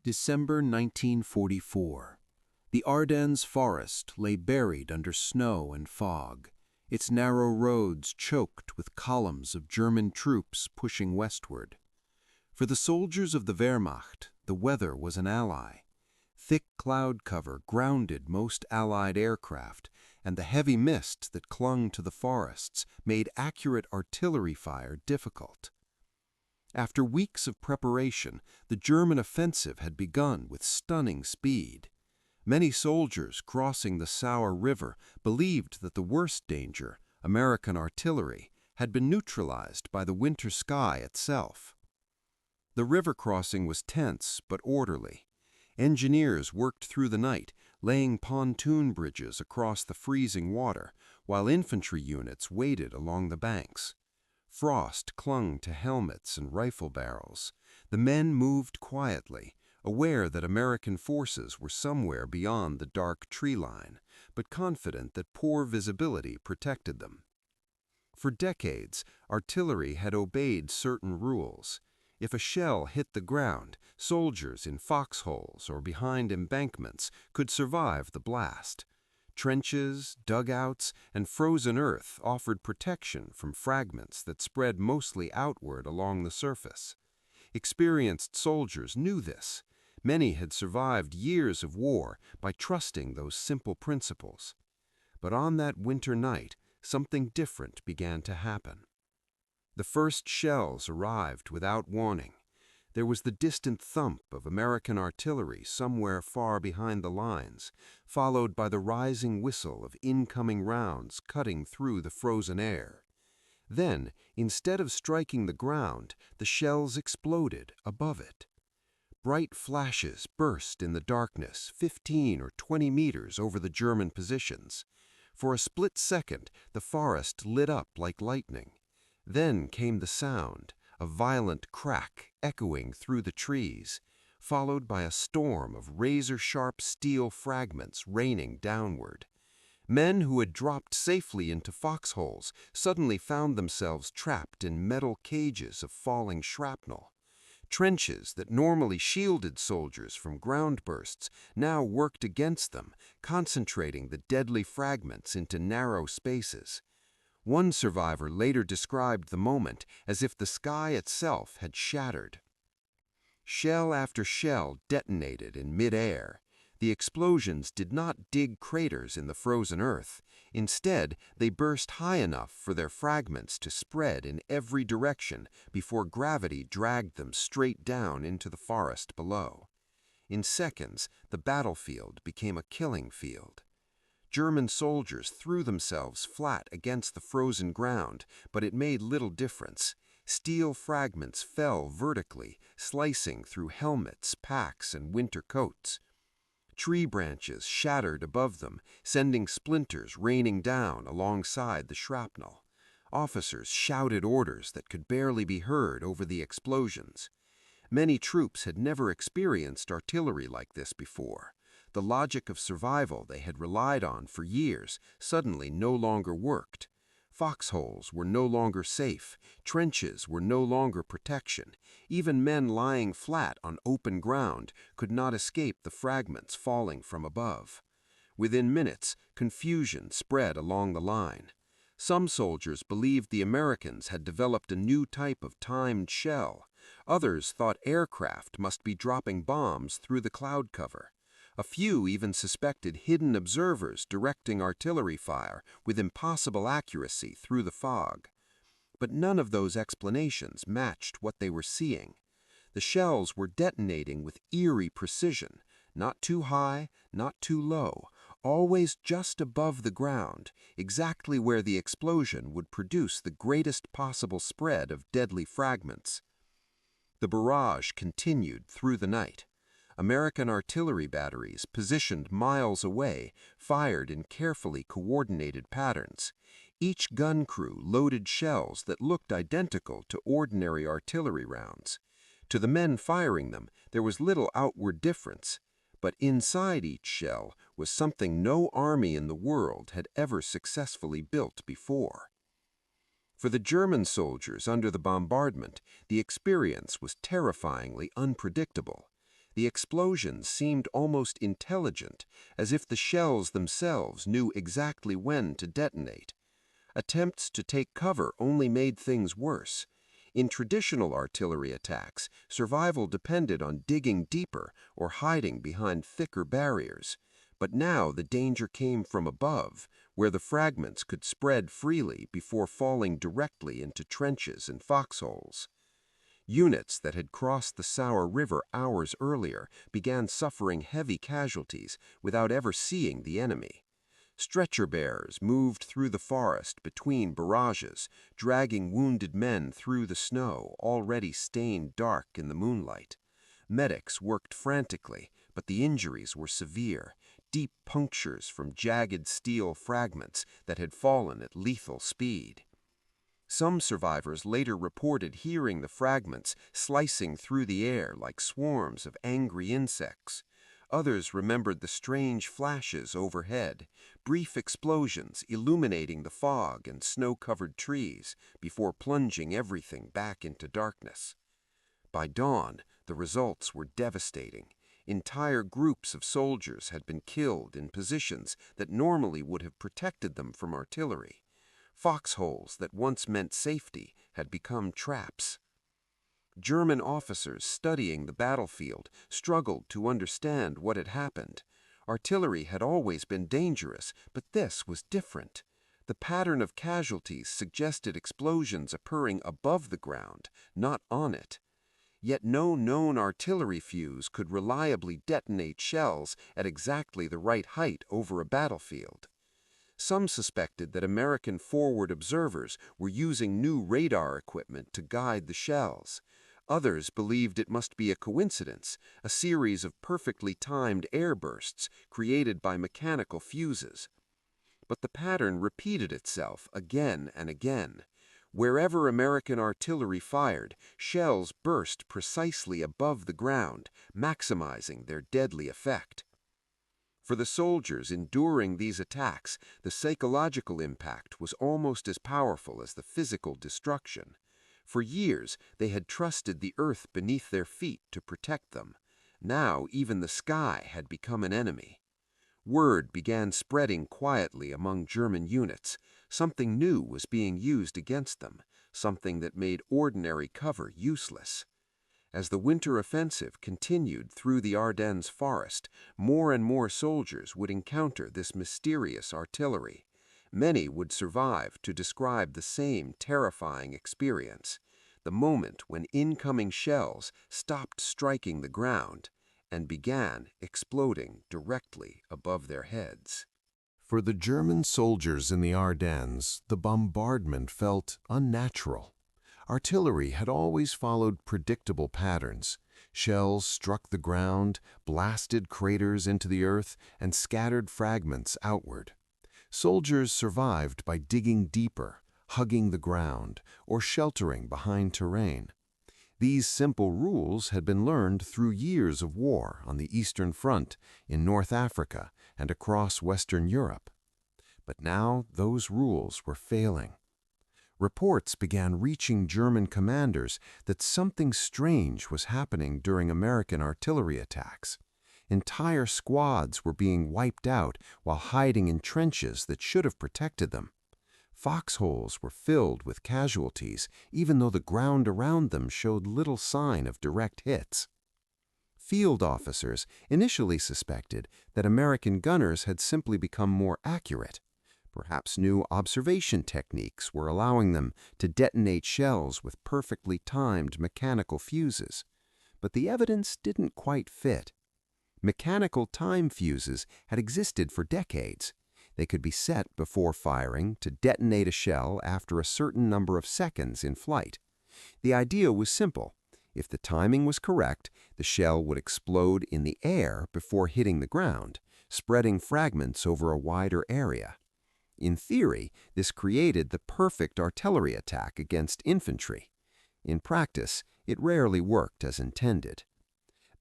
December 1944. The Ardennes forest lay buried under snow and fog, its narrow roads choked with columns of German troops pushing westward. For the soldiers of the Wehrmacht, the weather was an ally. Thick cloud cover grounded most Allied aircraft, and the heavy mist that clung to the forests made accurate artillery fire difficult. After weeks of preparation, the German offensive had begun with stunning speed. Many soldiers crossing the Sauer River believed that the worst danger, American artillery, had been neutralized by the winter sky itself. The river crossing was tense but orderly. Engineers worked through the night, laying pontoon bridges across the freezing water, while infantry units waited along the banks. Frost clung to helmets and rifle barrels. The men moved quietly, aware that American forces were somewhere beyond the dark tree line, but confident that poor visibility protected them. For decades, artillery had obeyed certain rules. If a shell hit the ground, soldiers in foxholes or behind embankments could survive the blast. Trenches, dugouts, and frozen earth offered protection from fragments that spread mostly outward along the surface. Experienced soldiers knew this. Many had survived years of war by trusting those simple principles. But on that winter night, something different began to happen. The first shells arrived without warning. There was the distant thump of American artillery somewhere far behind the lines, followed by the rising whistle of incoming rounds cutting through the frozen air. Then, instead of striking the ground, the shells exploded above it. Bright flashes burst in the darkness 15 or 20 meters over the German positions. For a split second, the forest lit up like lightning. Then came the sound, a violent crack echoing through the trees, followed by a storm of razor-sharp steel fragments raining downward. Men who had dropped safely into foxholes suddenly found themselves trapped in metal cages of falling shrapnel. Trenches that normally shielded soldiers from ground bursts now worked against them, concentrating the deadly fragments into narrow spaces. One survivor later described the moment as if the sky itself had shattered. Shell after shell detonated in mid-air. The explosions did not dig craters in the frozen earth. Instead, they burst high enough for their fragments to spread in every direction before gravity dragged them straight down into the forest below. In seconds, the battlefield became a killing field. German soldiers threw themselves flat against the frozen ground, but it made little difference. Steel fragments fell vertically, slicing through helmets, packs, and winter coats. Tree branches shattered above them, sending splinters raining down alongside the shrapnel. Officers shouted orders that could barely be heard over the explosions. Many troops had never experienced artillery like this before. The logic of survival they had relied on for years suddenly no longer worked. Foxholes were no longer safe, trenches were no longer protection. Even men lying flat on open ground could not escape the fragments falling from above. Within minutes, confusion spread along the line. Some soldiers believed the Americans had developed a new type of timed shell. Others thought aircraft must be dropping bombs through the cloud cover. A few even suspected hidden observers directing artillery fire with impossible accuracy through the fog. But none of those explanations matched what they were seeing. The shells were detonating with eerie precision, not too high, not too low, always just above the ground, exactly where the explosion would produce the greatest possible spread of deadly fragments. The barrage continued through the night. American artillery batteries positioned miles away fired in carefully coordinated patterns. Each gun crew loaded shells that looked identical to ordinary artillery rounds. To the men firing them, there was little outward difference, but inside each shell was something no army in the world had ever successfully built before. For the German soldiers under the bombardment, the experience was terrifyingly unpredictable. The explosions seemed almost intelligent, as if the shells themselves knew exactly when to detonate. Attempts to take cover only made things worse. In traditional artillery attacks, survival depended on digging deeper or hiding behind thicker barriers. But now the danger came from above, where the fragments could spread freely before falling directly into trenches and foxholes. Units that had crossed the Sour River hours earlier began suffering heavy casualties without ever seeing the enemy. Stretcher bearers moved through the forest between barrages, dragging wounded men through the snow already stained dark in the moonlight. Medics worked frantically, but the injuries were severe, deep punctures from jagged steel fragments that had fallen at lethal speed. Some survivors later reported hearing the fragments slicing through the air like swarms of angry insects. Others remembered the strange flashes overhead, brief explosions illuminating the fog and snow-covered trees before plunging everything back into darkness. By dawn, the results were devastating. Entire groups of soldiers had been killed in positions that normally would have protected them from artillery. Foxholes that once meant safety had become traps. German officers studying the battlefield struggled to understand what had happened. Artillery had always been dangerous, but this was different. The pattern of casualties suggested explosions occurring above the ground, not on it. Yet no known artillery fuse could reliably detonate shells at exactly the right height over a battlefield. Some suspected that American forward observers were using new radar equipment to guide the shells. Others believed it must be a coincidence, a series of perfectly timed airbursts created by mechanical fuses. But the pattern repeated itself again and again. Wherever American artillery fired, shells burst precisely above the ground, maximizing their deadly effect. For the soldiers enduring these attacks, the psychological impact was almost as powerful as the physical destruction. For years, they had trusted the earth beneath their feet to protect them. Now, even the sky had become an enemy. Word began spreading quietly among German units. Something new was being used against them, something that made ordinary cover useless. As the winter offensive continued through the Ardennes forest, more and more soldiers would encounter this mysterious artillery. Many would survive to describe the same terrifying experience, the moment when incoming shells stopped striking the ground and began exploding directly above their heads. For the German soldiers in the Ardennes, the bombardment felt unnatural. Artillery had always followed predictable patterns. Shells struck the ground, blasted craters into the earth, and scattered fragments outward. Soldiers survived by digging deeper, hugging the ground, or sheltering behind terrain. These simple rules had been learned through years of war on the Eastern Front, in North Africa, and across Western Europe. But now those rules were failing. Reports began reaching German commanders that something strange was happening during American artillery attacks. Entire squads were being wiped out while hiding in trenches that should have protected them. Foxholes were filled with casualties, even though the ground around them showed little sign of direct hits. Field officers initially suspected that American gunners had simply become more accurate. Perhaps new observation techniques were allowing them to detonate shells with perfectly timed mechanical fuses. But the evidence didn't quite fit. Mechanical time fuses had existed for decades. They could be set before firing to detonate a shell after a certain number of seconds in flight. The idea was simple. If the timing was correct, the shell would explode in the air before hitting the ground, spreading fragments over a wider area. In theory, this created the perfect artillery attack against infantry. In practice, it rarely worked as intended.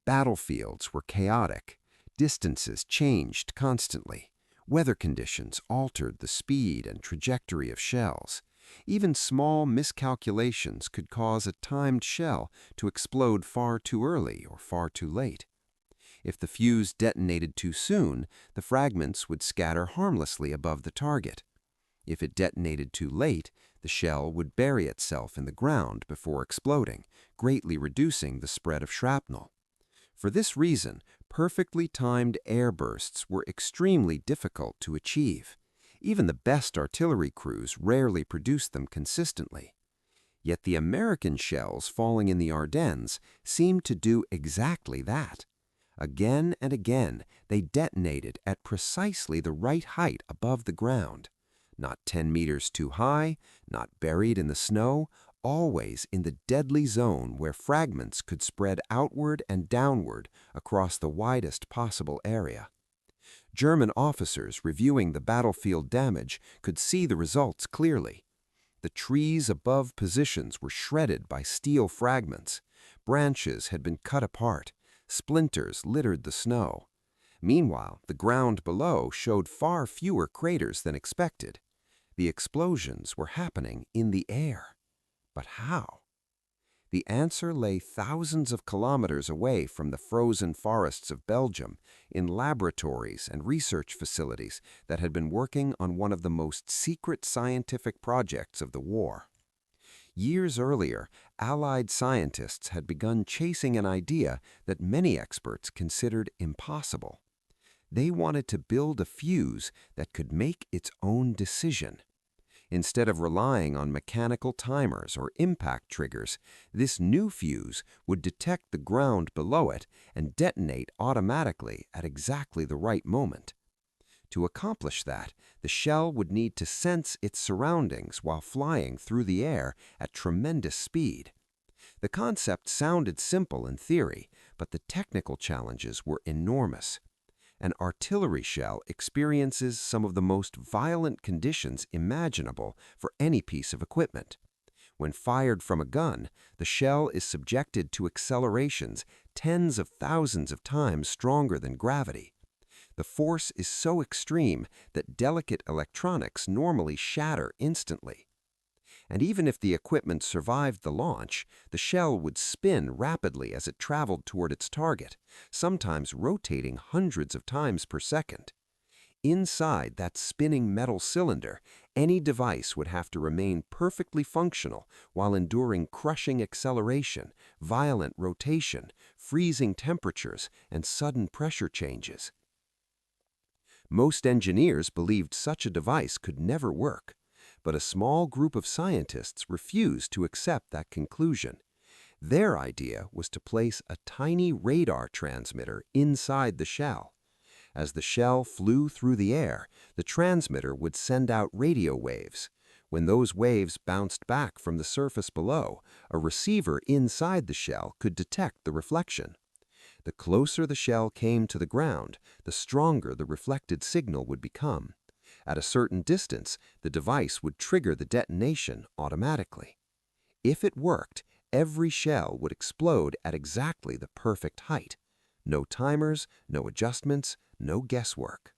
Battlefields were chaotic. Distances changed constantly. Weather conditions altered the speed and trajectory of shells. Even small miscalculations could cause a timed shell to explode far too early or far too late. If the fuse detonated too soon, the fragments would scatter harmlessly above the target. If it detonated too late, the shell would bury itself in the ground before exploding, greatly reducing the spread of shrapnel. For this reason, perfectly timed air bursts were extremely difficult to achieve. Even the best artillery crews rarely produced them consistently. Yet the American shells falling in the Ardennes seemed to do exactly that. Again and again, they detonated at precisely the right height above the ground. Not 10 meters too high, not buried in the snow, always in the deadly zone where fragments could spread outward and downward across the widest possible area. German officers reviewing the battlefield damage could see the results clearly. The trees above positions were shredded by steel fragments. Branches had been cut apart. Splinters littered the snow. Meanwhile, the ground below showed far fewer craters than expected. The explosions were happening in the air. But how? The answer lay thousands of kilometers away from the frozen forests of Belgium, in laboratories and research facilities that had been working on one of the most secret scientific projects of the war. Years earlier, Allied scientists had begun chasing an idea that many experts considered impossible. They wanted to build a fuse that could make its own decision. Instead of relying on mechanical timers or impact triggers, this new fuse would detect the ground below it and detonate automatically at exactly the right moment. To accomplish that, the shell would need to sense its surroundings while flying through the air at tremendous speed. The concept sounded simple in theory, but the technical challenges were enormous. An artillery shell experiences some of the most violent conditions imaginable for any piece of equipment. When fired from a gun, the shell is subjected to accelerations tens of thousands of times stronger than gravity. The force is so extreme that delicate electronics normally shatter instantly. And even if the equipment survived the launch, the shell would spin rapidly as it traveled toward its target, sometimes rotating hundreds of times per second. Inside that spinning metal cylinder, any device would have to remain perfectly functional while enduring crushing acceleration, violent rotation, freezing temperatures, and sudden pressure changes. Most engineers believed such a device could never work. But a small group of scientists refused to accept that conclusion. Their idea was to place a tiny radar transmitter inside the shell. As the shell flew through the air, the transmitter would send out radio waves. When those waves bounced back from the surface below, a receiver inside the shell could detect the reflection. The closer the shell came to the ground, the stronger the reflected signal would become. At a certain distance, the device would trigger the detonation automatically. If it worked, every shell would explode at exactly the perfect height. No timers, no adjustments, no guesswork.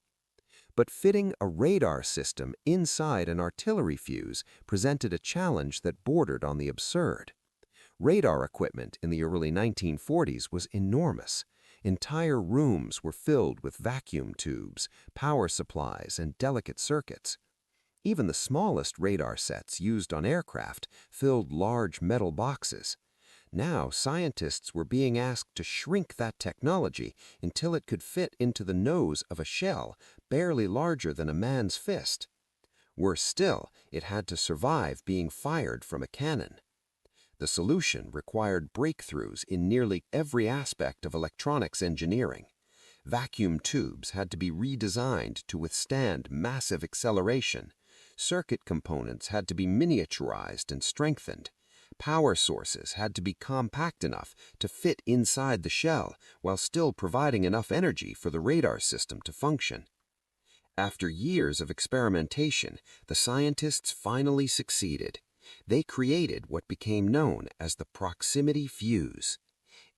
But fitting a radar system inside an artillery fuse presented a challenge that bordered on the absurd. Radar equipment in the early 1940s was enormous. Entire rooms were filled with vacuum tubes, power supplies, and delicate circuits. Even the smallest radar sets used on aircraft filled large metal boxes. Now, scientists were being asked to shrink that technology until it could fit into the nose of a shell barely larger than a man's fist. Worse still, it had to survive being fired from a cannon. The solution required breakthroughs in nearly every aspect of electronics engineering. Vacuum tubes had to be redesigned to withstand massive acceleration. Circuit components had to be miniaturized and strengthened. Power sources had to be compact enough to fit inside the shell while still providing enough energy for the radar system to function. After years of experimentation, the scientists finally succeeded. They created what became known as the proximity fuse.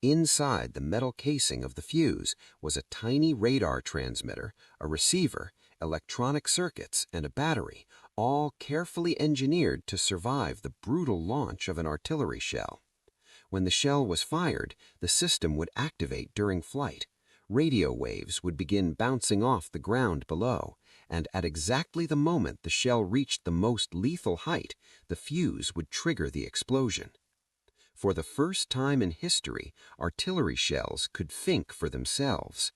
Inside the metal casing of the fuse was a tiny radar transmitter, a receiver, electronic circuits, and a battery, all carefully engineered to survive the brutal launch of an artillery shell. When the shell was fired, the system would activate during flight. radio waves would begin bouncing off the ground below, and at exactly the moment the shell reached the most lethal height, the fuse would trigger the explosion. For the first time in history, artillery shells could think for themselves.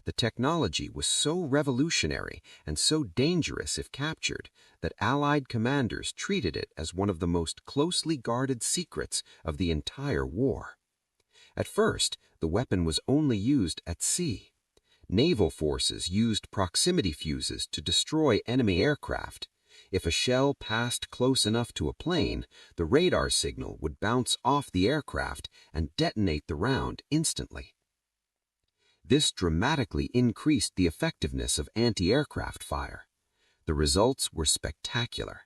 The technology was so revolutionary and so dangerous if captured that Allied commanders treated it as one of the most closely guarded secrets of the entire war. At first, the weapon was only used at sea. Naval forces used proximity fuses to destroy enemy aircraft. If a shell passed close enough to a plane, the radar signal would bounce off the aircraft and detonate the round instantly. This dramatically increased the effectiveness of anti-aircraft fire. The results were spectacular.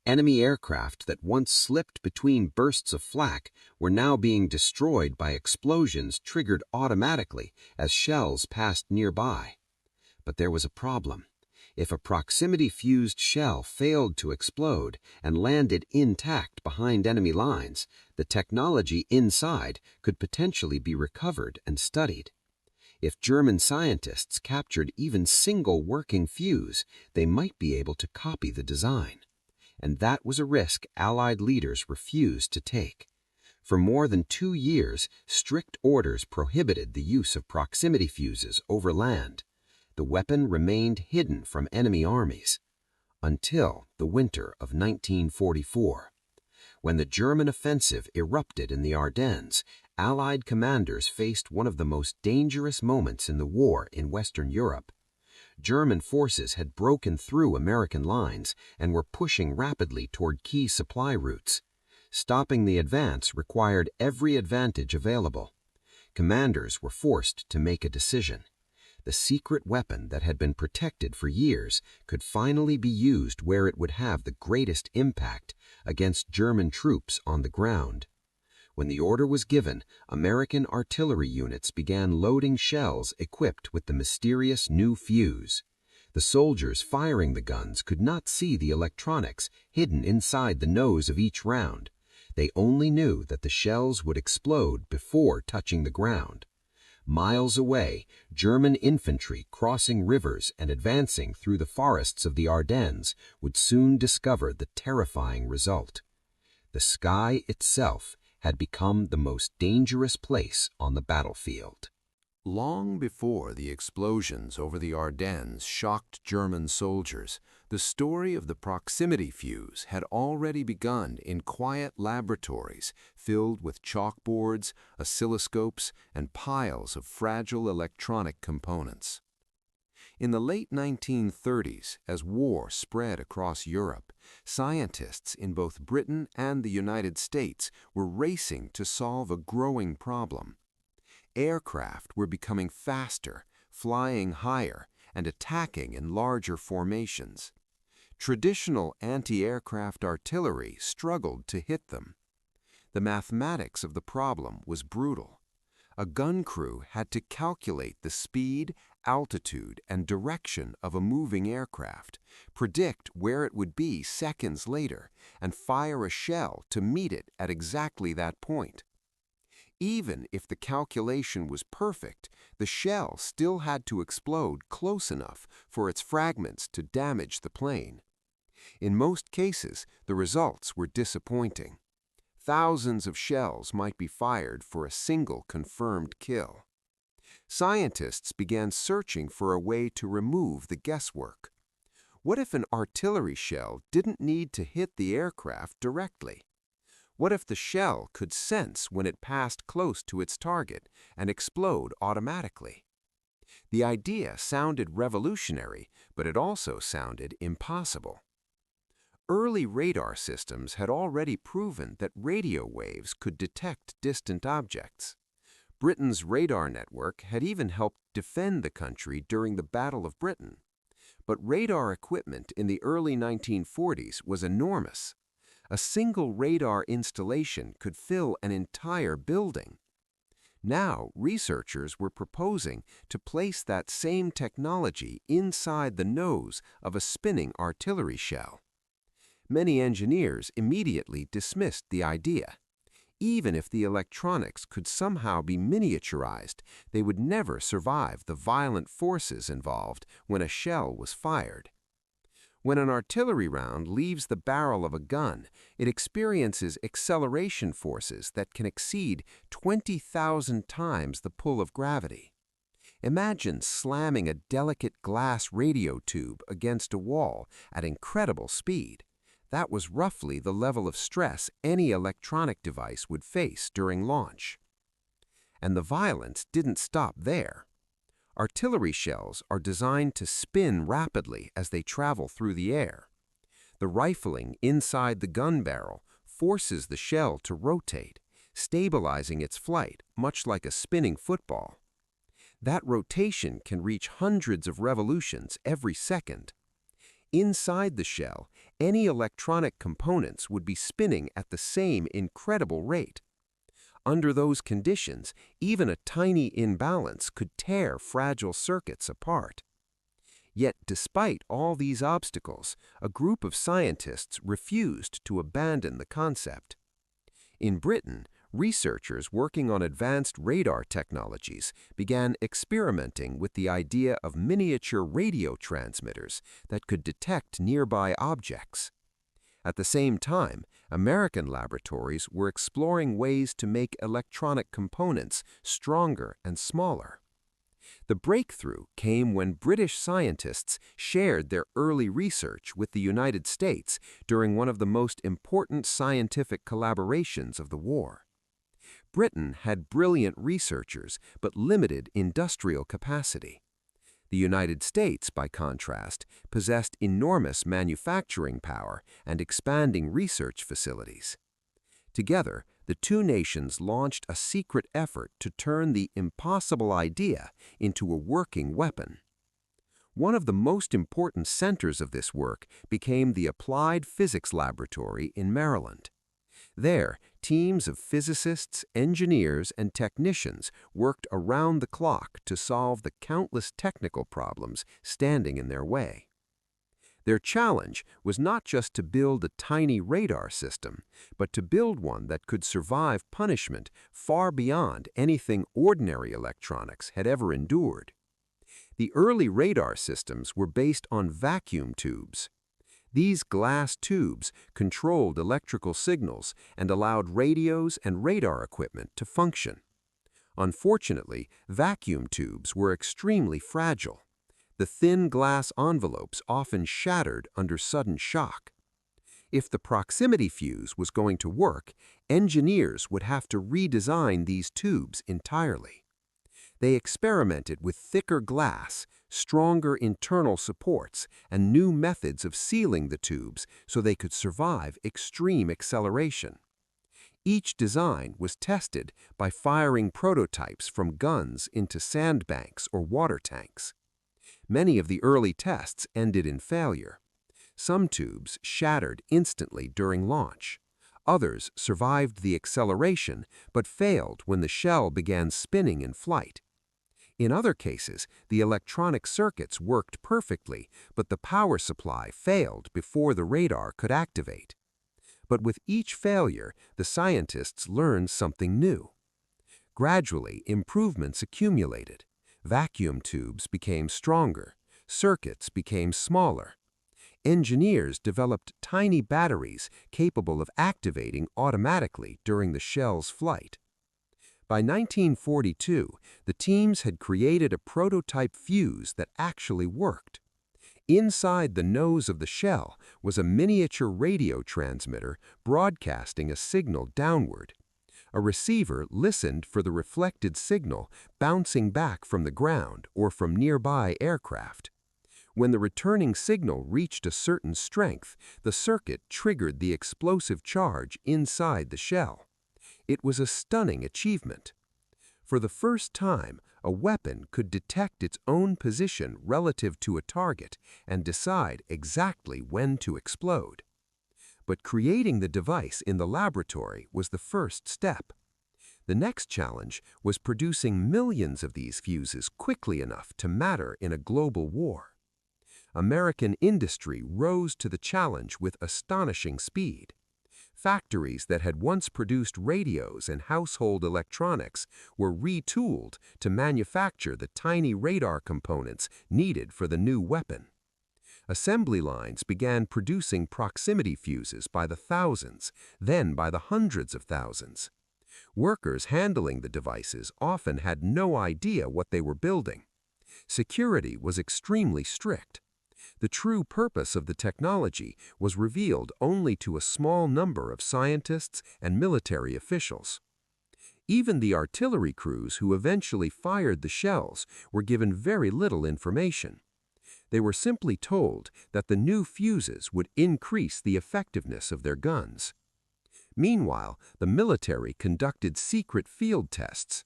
Enemy aircraft that once slipped between bursts of flak were now being destroyed by explosions triggered automatically as shells passed nearby. But there was a problem. If a proximity-fused shell failed to explode and landed intact behind enemy lines, the technology inside could potentially be recovered and studied. If German scientists captured even single working fuse, they might be able to copy the design. And that was a risk Allied leaders refused to take. For more than 2 years, strict orders prohibited the use of proximity fuses over land. The weapon remained hidden from enemy armies until the winter of 1944. When the German offensive erupted in the Ardennes, Allied commanders faced one of the most dangerous moments in the war in Western Europe. German forces had broken through American lines and were pushing rapidly toward key supply routes. Stopping the advance required every advantage available. Commanders were forced to make a decision. The secret weapon that had been protected for years could finally be used where it would have the greatest impact against German troops on the ground. When the order was given, American artillery units began loading shells equipped with the mysterious new fuse. The soldiers firing the guns could not see the electronics hidden inside the nose of each round. They only knew that the shells would explode before touching the ground. Miles away, German infantry crossing rivers and advancing through the forests of the Ardennes would soon discover the terrifying result. The sky itself had become the most dangerous place on the battlefield. Long before the explosions over the Ardennes shocked German soldiers, the story of the proximity fuse had already begun in quiet laboratories filled with chalkboards, oscilloscopes, and piles of fragile electronic components. In the late 1930s, as war spread across Europe, scientists in both Britain and the United States were racing to solve a growing problem. Aircraft were becoming faster, flying higher, and attacking in larger formations. Traditional anti-aircraft artillery struggled to hit them. The mathematics of the problem was brutal. A gun crew had to calculate the speed, altitude, and direction of a moving aircraft, predict where it would be seconds later, and fire a shell to meet it at exactly that point. Even if the calculation was perfect, the shell still had to explode close enough for its fragments to damage the plane. In most cases, the results were disappointing. Thousands of shells might be fired for a single confirmed kill. Scientists began searching for a way to remove the guesswork. What if an artillery shell didn't need to hit the aircraft directly? What if the shell could sense when it passed close to its target and explode automatically? The idea sounded revolutionary, but it also sounded impossible. Early radar systems had already proven that radio waves could detect distant objects. Britain's radar network had even helped defend the country during the Battle of Britain. But radar equipment in the early 1940s was enormous. A single radar installation could fill an entire building. Now, researchers were proposing to place that same technology inside the nose of a spinning artillery shell. Many engineers immediately dismissed the idea. Even if the electronics could somehow be miniaturized, they would never survive the violent forces involved when a shell was fired. When an artillery round leaves the barrel of a gun, it experiences acceleration forces that can exceed 20,000 times the pull of gravity. Imagine slamming a delicate glass radio tube against a wall at incredible speed. That was roughly the level of stress any electronic device would face during launch. And the violence didn't stop there. Artillery shells are designed to spin rapidly as they travel through the air. The rifling inside the gun barrel forces the shell to rotate, stabilizing its flight much like a spinning football. That rotation can reach hundreds of revolutions every second. Inside the shell, any electronic components would be spinning at the same incredible rate. Under those conditions, even a tiny imbalance could tear fragile circuits apart. Yet, despite all these obstacles, a group of scientists refused to abandon the concept. In Britain, researchers working on advanced radar technologies began experimenting with the idea of miniature radio transmitters that could detect nearby objects. At the same time, American laboratories were exploring ways to make electronic components stronger and smaller. The breakthrough came when British scientists shared their early research with the United States during one of the most important scientific collaborations of the war. Britain had brilliant researchers but limited industrial capacity. The United States, by contrast, possessed enormous manufacturing power and expanding research facilities. Together, the two nations launched a secret effort to turn the impossible idea into a working weapon. One of the most important centers of this work became the Applied Physics Laboratory in Maryland. There, teams of physicists, engineers, and technicians worked around the clock to solve the countless technical problems standing in their way. Their challenge was not just to build a tiny radar system, but to build one that could survive punishment far beyond anything ordinary electronics had ever endured. The early radar systems were based on vacuum tubes. These glass tubes controlled electrical signals and allowed radios and radar equipment to function. Unfortunately, vacuum tubes were extremely fragile. The thin glass envelopes often shattered under sudden shock. If the proximity fuse was going to work, engineers would have to redesign these tubes entirely. They experimented with thicker glass, stronger internal supports, and new methods of sealing the tubes so they could survive extreme acceleration. Each design was tested by firing prototypes from guns into sandbanks or water tanks. Many of the early tests ended in failure. Some tubes shattered instantly during launch. Others survived the acceleration but failed when the shell began spinning in flight. In other cases, the electronic circuits worked perfectly, but the power supply failed before the radar could activate. But with each failure, the scientists learned something new. Gradually, improvements accumulated. Vacuum tubes became stronger. Circuits became smaller. Engineers developed tiny batteries capable of activating automatically during the shell's flight. By 1942, the teams had created a prototype fuse that actually worked. Inside the nose of the shell was a miniature radio transmitter broadcasting a signal downward. A receiver listened for the reflected signal bouncing back from the ground or from nearby aircraft. When the returning signal reached a certain strength, the circuit triggered the explosive charge inside the shell. It was a stunning achievement. For the first time, a weapon could detect its own position relative to a target and decide exactly when to explode. But creating the device in the laboratory was the first step. The next challenge was producing millions of these fuses quickly enough to matter in a global war. American industry rose to the challenge with astonishing speed. Factories that had once produced radios and household electronics were retooled to manufacture the tiny radar components needed for the new weapon. Assembly lines began producing proximity fuses by the thousands, then by the hundreds of thousands. Workers handling the devices often had no idea what they were building. Security was extremely strict. The true purpose of the technology was revealed only to a small number of scientists and military officials. Even the artillery crews who eventually fired the shells were given very little information. They were simply told that the new fuses would increase the effectiveness of their guns. Meanwhile, the military conducted secret field tests.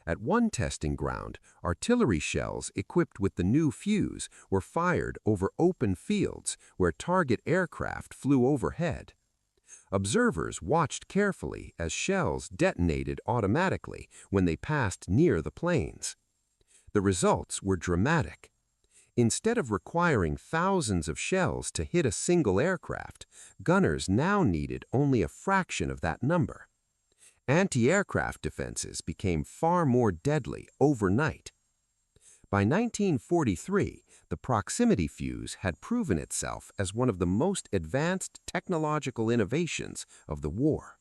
At one testing ground, artillery shells equipped with the new fuse were fired over open fields where target aircraft flew overhead. Observers watched carefully as shells detonated automatically when they passed near the planes. The results were dramatic. Instead of requiring thousands of shells to hit a single aircraft, gunners now needed only a fraction of that number. Anti-aircraft defenses became far more deadly overnight. By 1943, the proximity fuse had proven itself as one of the most advanced technological innovations of the war.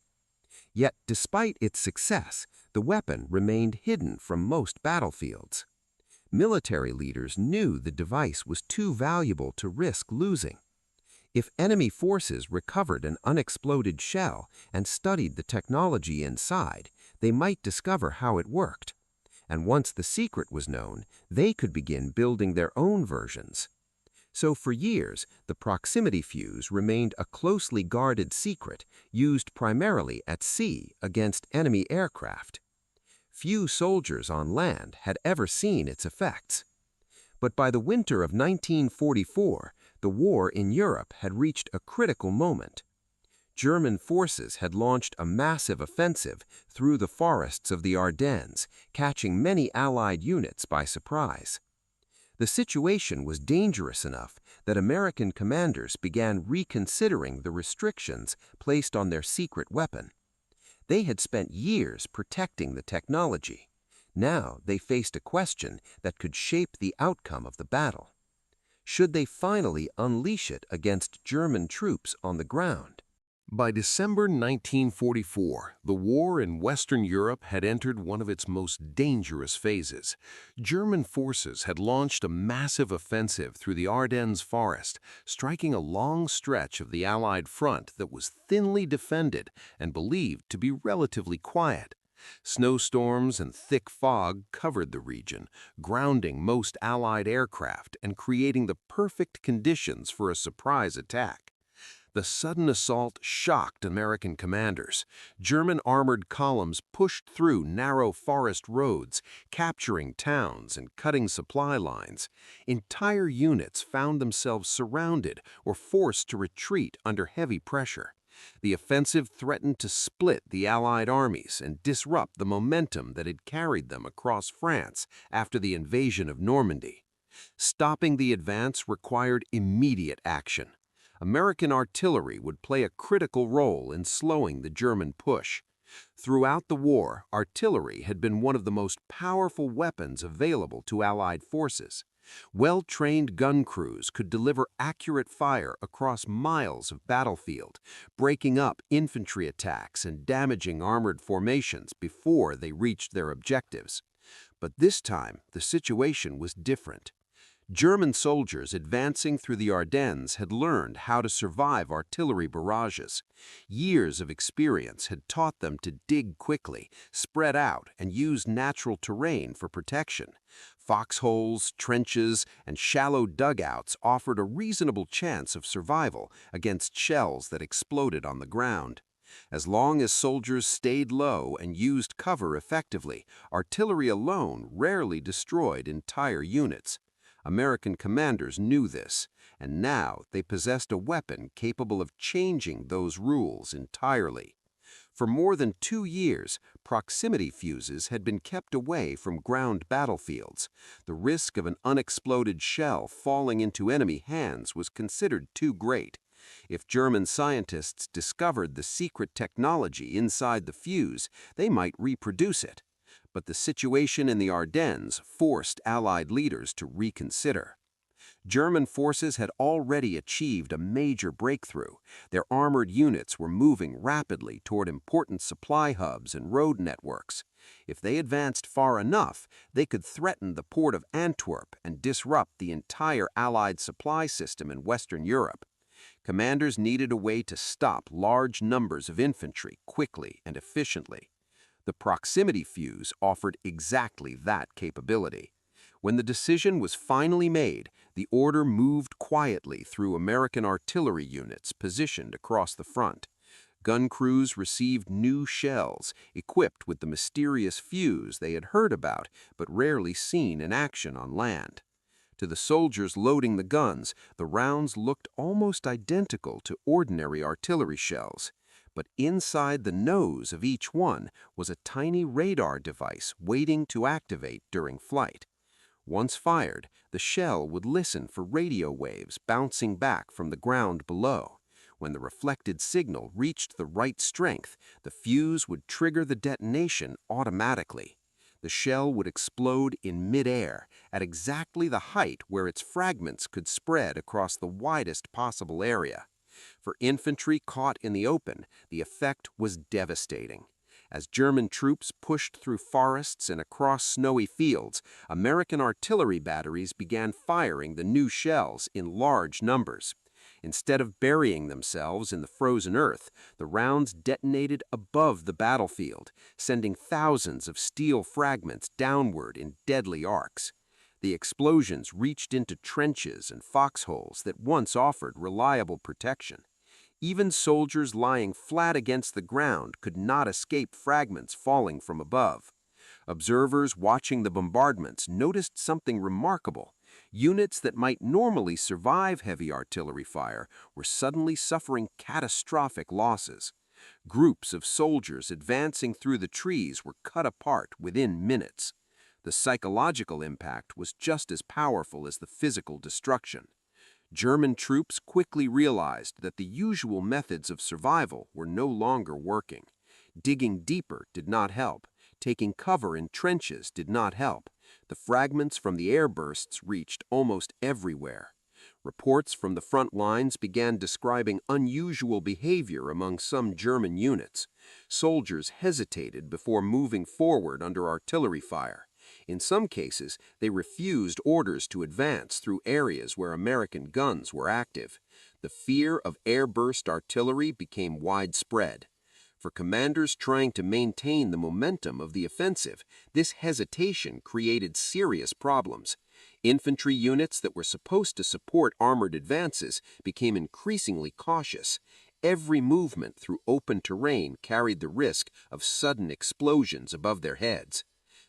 Yet, despite its success, the weapon remained hidden from most battlefields. Military leaders knew the device was too valuable to risk losing. If enemy forces recovered an unexploded shell and studied the technology inside, they might discover how it worked. And once the secret was known, they could begin building their own versions. So for years, the proximity fuse remained a closely guarded secret, used primarily at sea against enemy aircraft. Few soldiers on land had ever seen its effects. But by the winter of 1944, the war in Europe had reached a critical moment. German forces had launched a massive offensive through the forests of the Ardennes, catching many Allied units by surprise. The situation was dangerous enough that American commanders began reconsidering the restrictions placed on their secret weapon. They had spent years protecting the technology. Now they faced a question that could shape the outcome of the battle. Should they finally unleash it against German troops on the ground? By December 1944, the war in Western Europe had entered one of its most dangerous phases. German forces had launched a massive offensive through the Ardennes forest, striking a long stretch of the Allied front that was thinly defended and believed to be relatively quiet. Snowstorms and thick fog covered the region, grounding most Allied aircraft and creating the perfect conditions for a surprise attack. The sudden assault shocked American commanders. German armored columns pushed through narrow forest roads, capturing towns and cutting supply lines. Entire units found themselves surrounded or forced to retreat under heavy pressure. The offensive threatened to split the Allied armies and disrupt the momentum that had carried them across France after the invasion of Normandy. Stopping the advance required immediate action. American artillery would play a critical role in slowing the German push. Throughout the war, artillery had been one of the most powerful weapons available to Allied forces. Well-trained gun crews could deliver accurate fire across miles of battlefield, breaking up infantry attacks and damaging armored formations before they reached their objectives. But this time, the situation was different. German soldiers advancing through the Ardennes had learned how to survive artillery barrages. Years of experience had taught them to dig quickly, spread out, and use natural terrain for protection. Foxholes, trenches, and shallow dugouts offered a reasonable chance of survival against shells that exploded on the ground. As long as soldiers stayed low and used cover effectively, artillery alone rarely destroyed entire units. American commanders knew this, and now they possessed a weapon capable of changing those rules entirely. For more than 2 years, proximity fuses had been kept away from ground battlefields. The risk of an unexploded shell falling into enemy hands was considered too great. If German scientists discovered the secret technology inside the fuse, they might reproduce it. But the situation in the Ardennes forced Allied leaders to reconsider. German forces had already achieved a major breakthrough. Their armored units were moving rapidly toward important supply hubs and road networks. If they advanced far enough, they could threaten the port of Antwerp and disrupt the entire Allied supply system in Western Europe. Commanders needed a way to stop large numbers of infantry quickly and efficiently. The proximity fuse offered exactly that capability. When the decision was finally made, the order moved quietly through American artillery units positioned across the front. Gun crews received new shells, equipped with the mysterious fuse they had heard about but rarely seen in action on land. To the soldiers loading the guns, the rounds looked almost identical to ordinary artillery shells. But inside the nose of each one was a tiny radar device waiting to activate during flight. Once fired, the shell would listen for radio waves bouncing back from the ground below. When the reflected signal reached the right strength, the fuse would trigger the detonation automatically. The shell would explode in midair at exactly the height where its fragments could spread across the widest possible area. For infantry caught in the open, the effect was devastating. As German troops pushed through forests and across snowy fields, American artillery batteries began firing the new shells in large numbers. Instead of burying themselves in the frozen earth, the rounds detonated above the battlefield, sending thousands of steel fragments downward in deadly arcs. The explosions reached into trenches and foxholes that once offered reliable protection. Even soldiers lying flat against the ground could not escape fragments falling from above. Observers watching the bombardments noticed something remarkable. Units that might normally survive heavy artillery fire were suddenly suffering catastrophic losses. Groups of soldiers advancing through the trees were cut apart within minutes. The psychological impact was just as powerful as the physical destruction. German troops quickly realized that the usual methods of survival were no longer working. Digging deeper did not help. Taking cover in trenches did not help. The fragments from the airbursts reached almost everywhere. Reports from the front lines began describing unusual behavior among some German units. Soldiers hesitated before moving forward under artillery fire. In some cases, they refused orders to advance through areas where American guns were active. The fear of airburst artillery became widespread. For commanders trying to maintain the momentum of the offensive, this hesitation created serious problems. Infantry units that were supposed to support armored advances became increasingly cautious. Every movement through open terrain carried the risk of sudden explosions above their heads.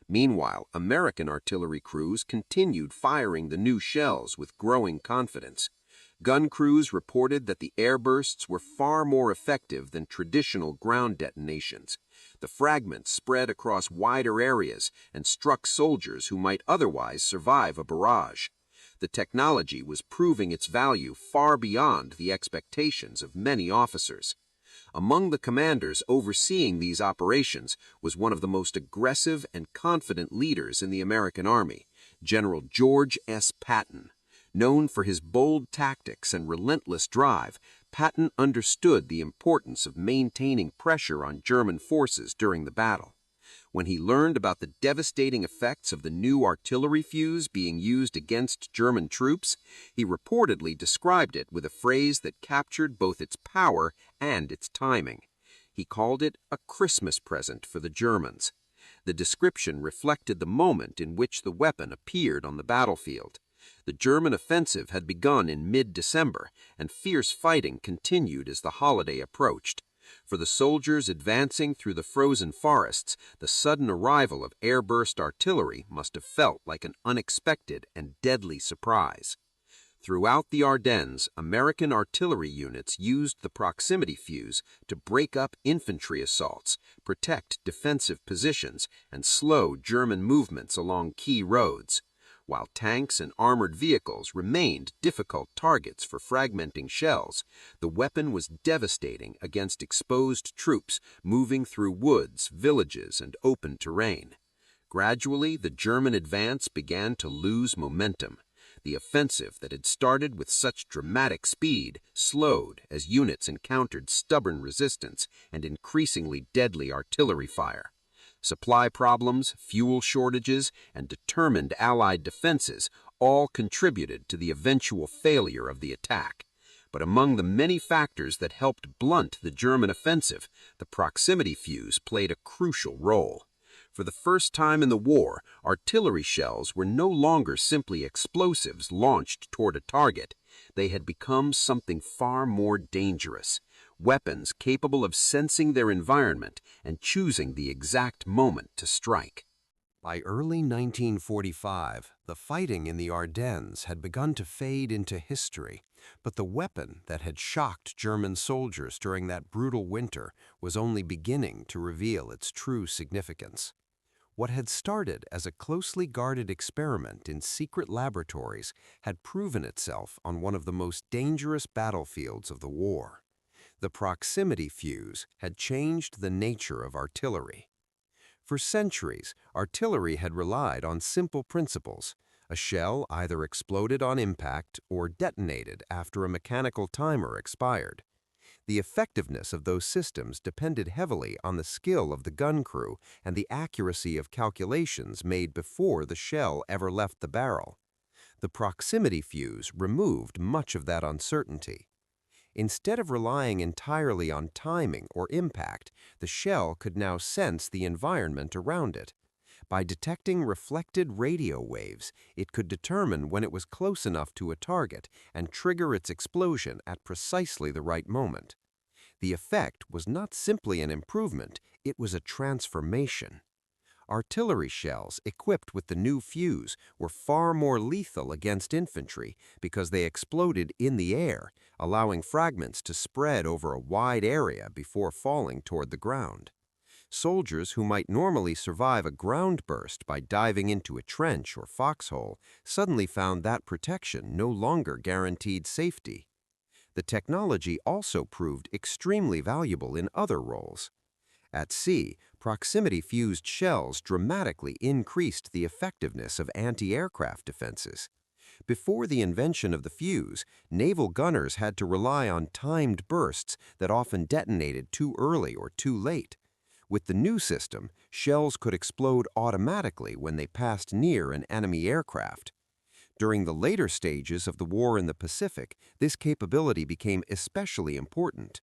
Meanwhile, American artillery crews continued firing the new shells with growing confidence. Gun crews reported that the airbursts were far more effective than traditional ground detonations. The fragments spread across wider areas and struck soldiers who might otherwise survive a barrage. The technology was proving its value far beyond the expectations of many officers. Among the commanders overseeing these operations was one of the most aggressive and confident leaders in the American Army, General George S. Patton. Known for his bold tactics and relentless drive, Patton understood the importance of maintaining pressure on German forces during the battle. When he learned about the devastating effects of the new artillery fuse being used against German troops, he reportedly described it with a phrase that captured both its power and its timing. He called it a Christmas present for the Germans. The description reflected the moment in which the weapon appeared on the battlefield. The German offensive had begun in mid-December, and fierce fighting continued as the holiday approached. For the soldiers advancing through the frozen forests, the sudden arrival of airburst artillery must have felt like an unexpected and deadly surprise. Throughout the Ardennes, American artillery units used the proximity fuse to break up infantry assaults, protect defensive positions, and slow German movements along key roads. While tanks and armored vehicles remained difficult targets for fragmenting shells, the weapon was devastating against exposed troops moving through woods, villages, and open terrain. Gradually, the German advance began to lose momentum. The offensive that had started with such dramatic speed slowed as units encountered stubborn resistance and increasingly deadly artillery fire. Supply problems, fuel shortages, and determined Allied defenses all contributed to the eventual failure of the attack. But among the many factors that helped blunt the German offensive, the proximity fuse played a crucial role. For the first time in the war, artillery shells were no longer simply explosives launched toward a target. They had become something far more dangerous. Weapons capable of sensing their environment and choosing the exact moment to strike. By early 1945, the fighting in the Ardennes had begun to fade into history, but the weapon that had shocked German soldiers during that brutal winter was only beginning to reveal its true significance. What had started as a closely guarded experiment in secret laboratories had proven itself on one of the most dangerous battlefields of the war. The proximity fuse had changed the nature of artillery. For centuries, artillery had relied on simple principles. A shell either exploded on impact or detonated after a mechanical timer expired. The effectiveness of those systems depended heavily on the skill of the gun crew and the accuracy of calculations made before the shell ever left the barrel. The proximity fuse removed much of that uncertainty. Instead of relying entirely on timing or impact, the shell could now sense the environment around it. By detecting reflected radio waves, it could determine when it was close enough to a target and trigger its explosion at precisely the right moment. The effect was not simply an improvement, it was a transformation. Artillery shells equipped with the new fuse were far more lethal against infantry because they exploded in the air, allowing fragments to spread over a wide area before falling toward the ground. Soldiers who might normally survive a ground burst by diving into a trench or foxhole suddenly found that protection no longer guaranteed safety. The technology also proved extremely valuable in other roles. At sea, proximity-fused shells dramatically increased the effectiveness of anti-aircraft defenses. Before the invention of the fuse, naval gunners had to rely on timed bursts that often detonated too early or too late. With the new system, shells could explode automatically when they passed near an enemy aircraft. During the later stages of the war in the Pacific, this capability became especially important.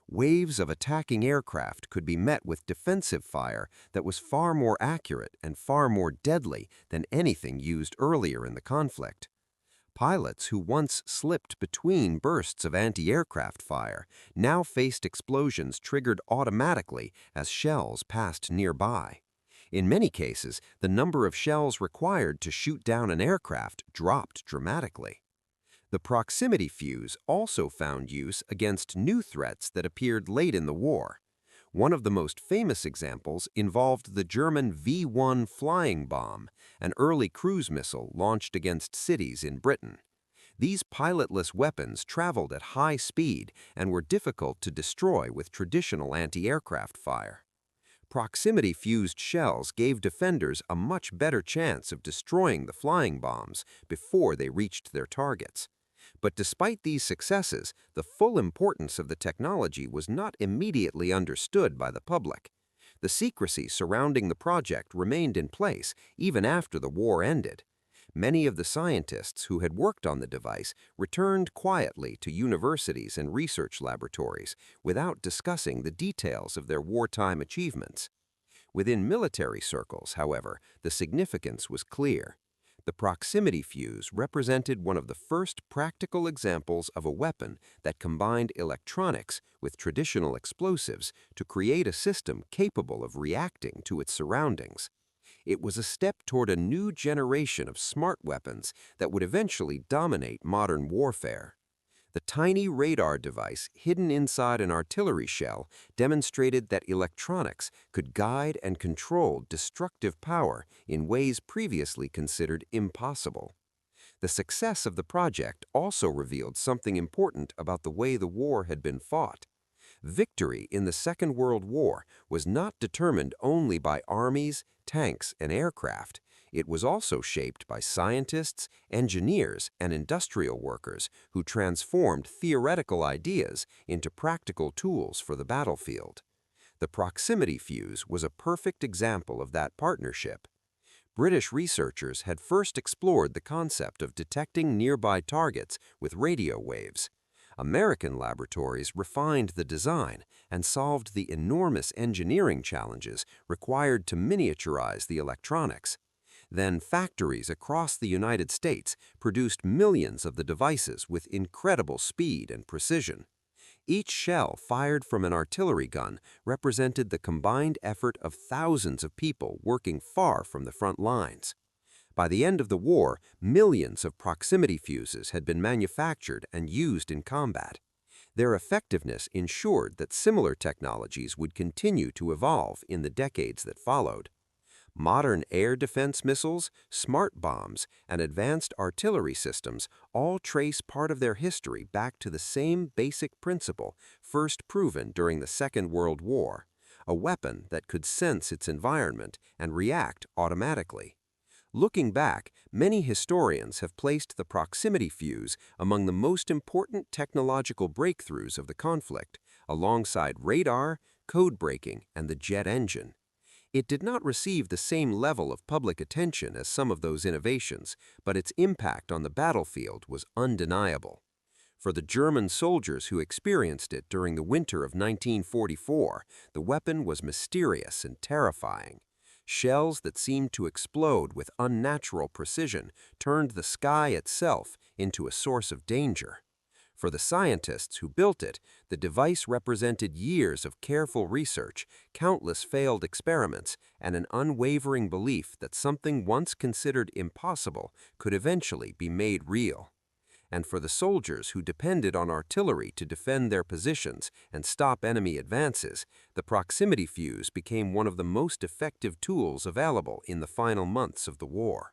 Waves of attacking aircraft could be met with defensive fire that was far more accurate and far more deadly than anything used earlier in the conflict. Pilots who once slipped between bursts of anti-aircraft fire now faced explosions triggered automatically as shells passed nearby. In many cases, the number of shells required to shoot down an aircraft dropped dramatically. The proximity fuse also found use against new threats that appeared late in the war. One of the most famous examples involved the German V-1 flying bomb, an early cruise missile launched against cities in Britain. These pilotless weapons traveled at high speed and were difficult to destroy with traditional anti-aircraft fire. Proximity-fused shells gave defenders a much better chance of destroying the flying bombs before they reached their targets. But despite these successes, the full importance of the technology was not immediately understood by the public. The secrecy surrounding the project remained in place even after the war ended. Many of the scientists who had worked on the device returned quietly to universities and research laboratories without discussing the details of their wartime achievements. Within military circles, however, the significance was clear. The proximity fuse represented one of the first practical examples of a weapon that combined electronics with traditional explosives to create a system capable of reacting to its surroundings. It was a step toward a new generation of smart weapons that would eventually dominate modern warfare. The tiny radar device hidden inside an artillery shell demonstrated that electronics could guide and control destructive power in ways previously considered impossible. The success of the project also revealed something important about the way the war had been fought. Victory in the Second World War was not determined only by armies, tanks, and aircraft. It was also shaped by scientists, engineers, and industrial workers who transformed theoretical ideas into practical tools for the battlefield. The proximity fuse was a perfect example of that partnership. British researchers had first explored the concept of detecting nearby targets with radio waves. American laboratories refined the design and solved the enormous engineering challenges required to miniaturize the electronics. Then factories across the United States produced millions of the devices with incredible speed and precision. Each shell fired from an artillery gun represented the combined effort of thousands of people working far from the front lines. By the end of the war, millions of proximity fuses had been manufactured and used in combat. Their effectiveness ensured that similar technologies would continue to evolve in the decades that followed. Modern air defense missiles, smart bombs, and advanced artillery systems all trace part of their history back to the same basic principle first proven during the Second World War, a weapon that could sense its environment and react automatically. Looking back, many historians have placed the proximity fuse among the most important technological breakthroughs of the conflict, alongside radar, code breaking, and the jet engine. It did not receive the same level of public attention as some of those innovations, but its impact on the battlefield was undeniable. For the German soldiers who experienced it during the winter of 1944, the weapon was mysterious and terrifying. Shells that seemed to explode with unnatural precision turned the sky itself into a source of danger. For the scientists who built it, the device represented years of careful research, countless failed experiments, and an unwavering belief that something once considered impossible could eventually be made real. And for the soldiers who depended on artillery to defend their positions and stop enemy advances, the proximity fuse became one of the most effective tools available in the final months of the war.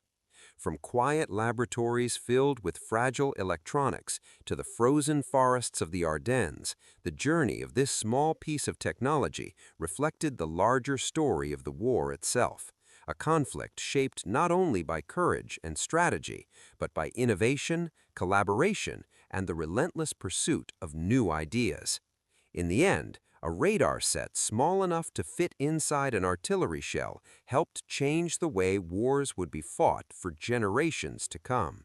From quiet laboratories filled with fragile electronics to the frozen forests of the Ardennes, the journey of this small piece of technology reflected the larger story of the war itself, a conflict shaped not only by courage and strategy, but by innovation, collaboration, and the relentless pursuit of new ideas. In the end, a radar set small enough to fit inside an artillery shell helped change the way wars would be fought for generations to come.